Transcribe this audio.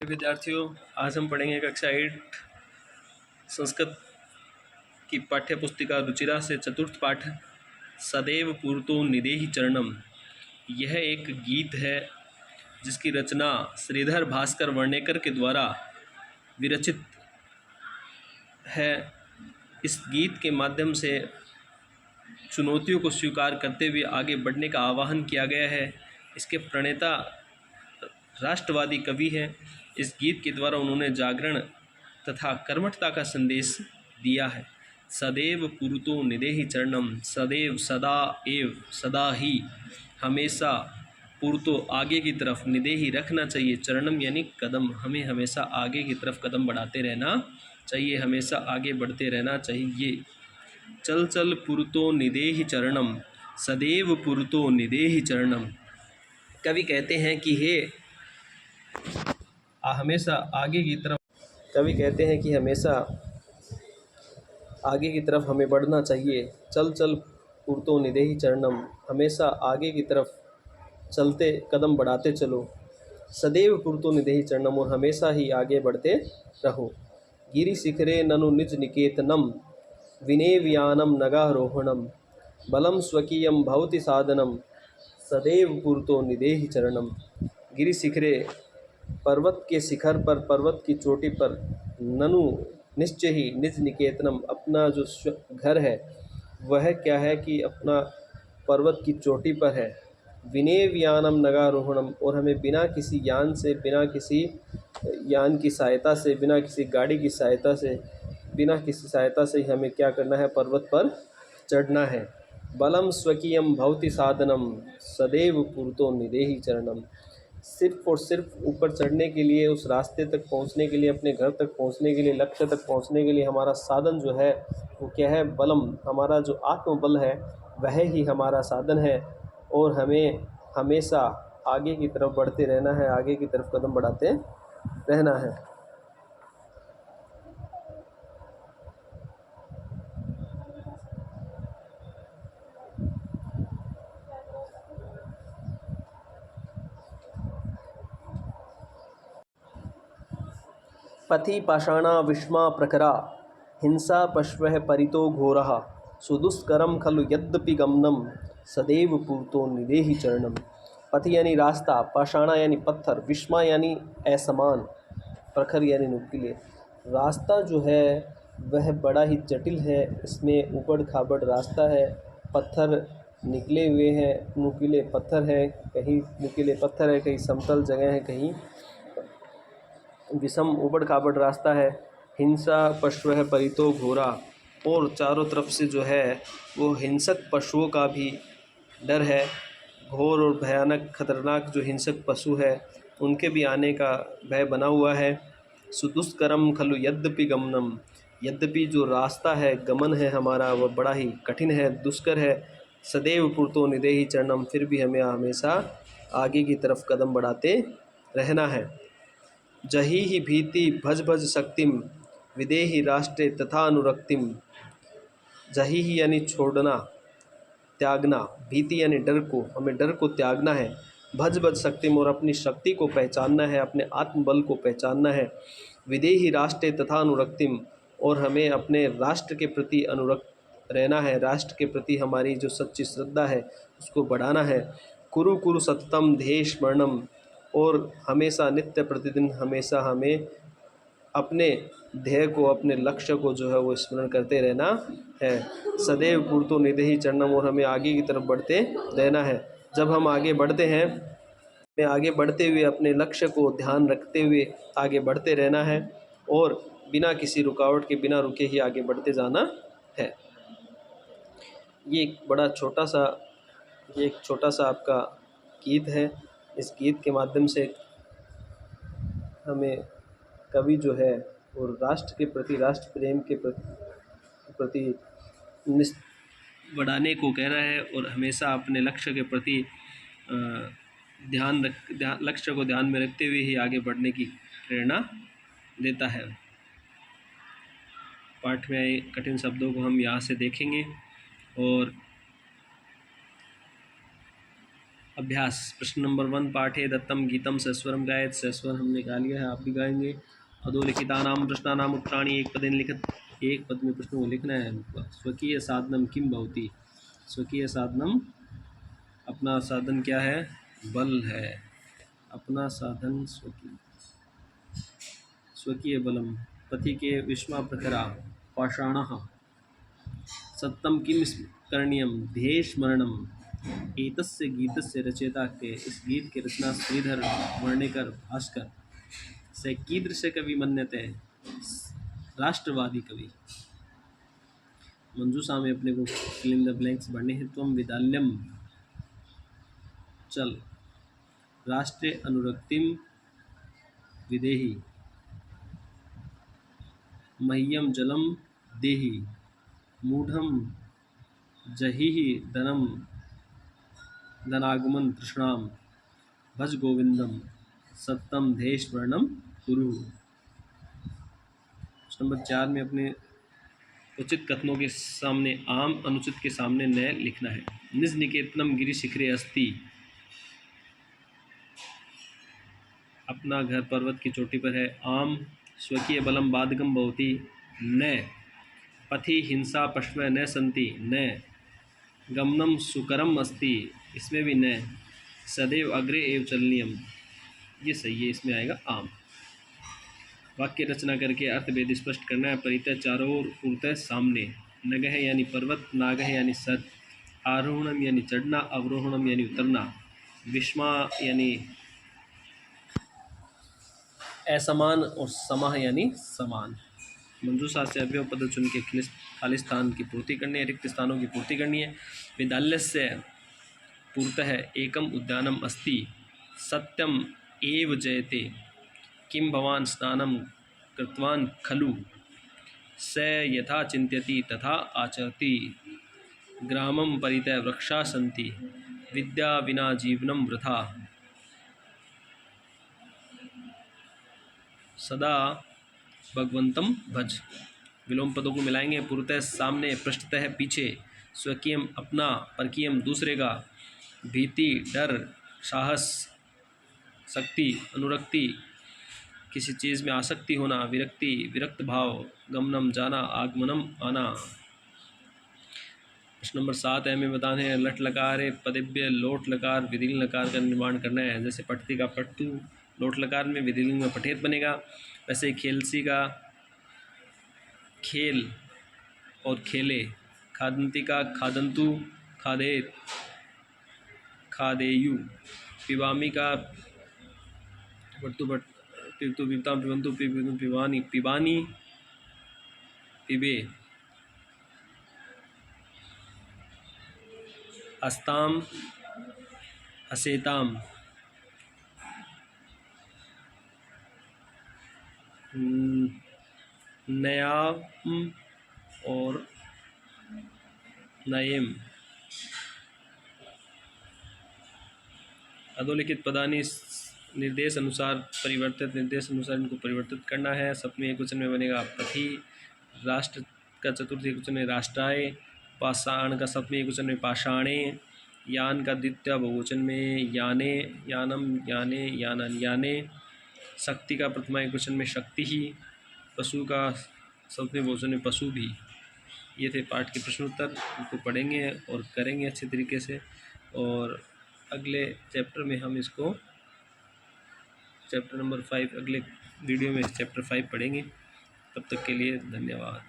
विद्यार्थियों, आज हम पढ़ेंगे कक्षा 8 संस्कृत की पाठ्य पुस्तिका रुचिरा से चतुर्थ पाठ सदैव पूर्तो निदेहि चरणम। यह एक गीत है जिसकी रचना श्रीधर भास्कर वर्णेकर के द्वारा विरचित है। इस गीत के माध्यम से चुनौतियों को स्वीकार करते हुए आगे बढ़ने का आह्वान किया गया है। इसके प्रणेता राष्ट्रवादी कवि हैं। इस गीत के द्वारा उन्होंने जागरण तथा कर्मठता का संदेश दिया है। सदैव पुरुतो निदेहि चरणम, सदैव सदा एव सदा ही हमेशा पुरुतो आगे की तरफ, निदेहि रखना चाहिए, चरणम यानी कदम, हमें हमेशा आगे की तरफ कदम बढ़ाते रहना चाहिए, हमेशा आगे बढ़ते रहना चाहिए। चल चल पुरुतो निदेहि चरणम, सदैव पुरुतो निदेहि चरणम। कवि कहते हैं कि हमेशा आगे की तरफ, कवि कहते हैं कि हमेशा आगे की तरफ हमें बढ़ना चाहिए। चल चल पुरुतो निदेहि चरणम, हमेशा आगे की तरफ चलते, कदम बढ़ाते चलो। सदैव पुरुतो निदेहि चरणम, और हमेशा ही आगे बढ़ते रहो। गिरि शिखरे ननु निज निकेतनम, विनेव्यानम नगारोहणम, बलम स्वकीयम भवति साधनम, सदैव पुरुतो निदेहि चरणम। गिरि शिखरे, पर्वत के शिखर पर, पर्वत की चोटी पर, ननु निश्चय ही, निज निकेतनम, अपना जो घर है वह क्या है कि अपना पर्वत की चोटी पर है। विनेव्यानम नगारोहणम, और हमें बिना किसी यान से, बिना किसी यान की सहायता से, बिना किसी गाड़ी की सहायता से, बिना किसी सहायता से ही हमें क्या करना है, पर्वत पर चढ़ना है। बलम स्वकीयम भवति साधनम, सदैव पुरुतो निदेहि चरणम। सिर्फ और सिर्फ ऊपर चढ़ने के लिए, उस रास्ते तक पहुंचने के लिए, अपने घर तक पहुंचने के लिए, लक्ष्य तक पहुंचने के लिए हमारा साधन जो है वो क्या है, बलम, हमारा जो आत्मबल है वह ही हमारा साधन है। और हमें हमेशा आगे की तरफ बढ़ते रहना है, आगे की तरफ कदम बढ़ाते रहना है। पथि पाषाणा विष्मा प्रखरा, हिंसा पश्वः परितो घोरः, सुदुष्करम खलु यद्यपि गमनम, सदैव पुरुतो निदेहि चरणम। पथि यानी रास्ता, पाषाणा यानी पत्थर, विष्मा यानी असमान, प्रखर यानी नुकीले। रास्ता जो है वह बड़ा ही जटिल है, इसमें ऊबड़ खाबड़ रास्ता है, पत्थर निकले हुए हैं, नुकीले पत्थर हैं, कहीं नुकीले पत्थर है, कहीं समतल जगह है, कहीं विषम ऊबड़ खाबड़ रास्ता है। हिंसा पशु परितो घोरा, और चारों तरफ से जो है वो हिंसक पशुओं का भी डर है। घोर और भयानक खतरनाक जो हिंसक पशु है उनके भी आने का भय बना हुआ है। सुदुष्करम खलु यद्यपि गमनम, यद्यपि जो रास्ता है, गमन है हमारा, वह बड़ा ही कठिन है, दुष्कर है। सदैव पुरुतो निदेहि चरणम, फिर भी हमें हमेशा आगे की तरफ कदम बढ़ाते रहना है। जही ही भीति भज भज शक्तिम, विदेहि राष्ट्रे तथा अनुरक्तिम। जही ही यानी छोड़ना, त्यागना, भीति यानी डर को, हमें डर को त्यागना है। भज भज शक्तिम, और अपनी शक्ति को पहचानना है, अपने आत्मबल को पहचानना है। विदेहि राष्ट्रे तथा अनुरक्तिम, और हमें अपने राष्ट्र के प्रति अनुरक्त रहना है, राष्ट्र के प्रति हमारी जो सच्ची श्रद्धा है उसको बढ़ाना है। कुरु कुरु सततम ध्येय स्मरणम, और हमेशा नित्य प्रतिदिन हमेशा हमें अपने ध्येय को, अपने लक्ष्य को जो है वो स्मरण करते रहना है। सदैव पुरुतो निदेहि चरणम, और हमें आगे की तरफ बढ़ते रहना है। जब हम आगे बढ़ते हैं, हमें आगे बढ़ते हुए अपने लक्ष्य को ध्यान रखते हुए आगे बढ़ते रहना है, और बिना किसी रुकावट के, बिना रुके ही आगे बढ़ते जाना है। ये एक छोटा सा आपका गीत है। इस गीत के माध्यम से हमें कवि जो है और राष्ट्र के प्रति, राष्ट्र प्रेम के प्रति बढ़ाने को कह रहा है, और हमेशा अपने लक्ष्य के प्रति लक्ष्य को ध्यान में रखते हुए ही आगे बढ़ने की प्रेरणा देता है। पाठ में कठिन शब्दों को हम यहाँ से देखेंगे, और अभ्यास प्रश्न नंबर 1 पाठे दत्तम गीतम सस्वरम गायत। सस्वर हमने गा लिया है, आप भी गाएंगे। अधोलिखितानाम प्रश्नानाम उत्तराणि एक पदेन लिखित। एक पद में प्रश्न को लिखना है। स्वकीय साधनम किम भवति। स्वकीय साधनम अपना साधन क्या है, बल है। अपना साधन स्वकीय। स्वकीय बलम पति के विस्मा प्रखरा पाषाणः। सत्यम किम करणीयम ध्येय स्मरणम। एतस्य गीतस्य रचयिता के, इस गीत के रचना श्रीधर वर्णेकर भास्कर। से कीदृश कवि मन्यते, राष्ट्रवादी कवि। मंजूषा में अपने को फिल इन द ब्लैंक्स भरने हैं। त्वम विद्यालयम चल, राष्ट्रे अनुरक्तिम विदेहि, मह्यम जलम देहि, मूढ़म जहिहि धनम धनागमन तृष्णाम, भज गोविंदम सत्यम ध्येयस्मरणम कुरु। नंबर 4 में अपने उचित कथनों के सामने आम, अनुचित के सामने नय लिखना है। निज निकेतनम गिरि शिखरे अस्ति। अपना घर पर्वत की चोटी पर है। आम स्वकीय बलम बाधकम भवति। न पथि हिंसा पश्व न संति। न गमनम सुकरम अस्ति, इसमें भी न। सदैव अग्रे एव चलनीयम, ये सही है, इसमें आएगा आम। वाक्य रचना करके अर्थ भेद स्पष्ट करना है। परितः चारों ओर, पूर्णतः सामने। नगह यानी पर्वत, नागह यानी सर, आरोहणम यानी चढ़ना, अवरोहणम यानी उतरना, विस्मा यानी असमान और समाह यानी समान। मंजूषा से अवयव पद चुन के खाली स्थान की पूर्ति करनी है, रिक्त स्थानों की पूर्ति करनी है। विद्यालय से पूर्तः एकम उद्यानम अस्ति। सत्यम एव जयते। किम भवान स्नानं कृतवान खलु। स यथा चिंत्यति तथा आचरति। ग्रामं परितः वृक्षा सन्ति। विद्या विना जीवनं वृथा। सदा भगवंतम भज। विलोम पदों को मिलाएंगे। पूर्वतः सामने, पृष्ठतः पीछे, स्वकीयम अपना, परकीयम दूसरे का, भीति डर, साहस शक्ति, अनुरक्ति किसी चीज़ में आसक्ति होना, विरक्ति विरक्त भाव, गमनम जाना, आगमनम आना। प्रश्न नंबर 7 में बताने हैं। लट लकार पदिव्य लोट लकार विधिलिंग लकार का निर्माण करना है। जैसे पठती का पट्टू लोट लकार में, विधिलिंग में पठेत बनेगा। वैसे ही खेलसी का खेल और खेले, खादंती का खादंतु खादेत खादेयु, पिबामी का पट्टू पिबतु पिबताम पिबंतु पिबंतु पिबानी पिबानी पिबे, अस्ताम हसेताम, नयाम और नयम। अधोलिखित पदानी निर्देश अनुसार परिवर्तित, निर्देश अनुसार इनको परिवर्तित करना है। सप्तमी एकवचन में बनेगा पथि, राष्ट्र का चतुर्थी एकवचन में राष्ट्राय, पाषाण का सप्तमी एकवचन में पाषाणे, यान का द्वितीय बहुवचन में याने, यानम याने यानन याने, शक्ति का प्रथमा एकवचन में शक्ति ही, पशु का सप्तमी बहुवचन में पशु भी। ये थे पाठ के प्रश्नोत्तर। इनको पढ़ेंगे और करेंगे अच्छे तरीके से, और अगले चैप्टर में हम इसको चैप्टर नंबर 5 अगले वीडियो में चैप्टर 5 पढ़ेंगे। तब तक के लिए धन्यवाद।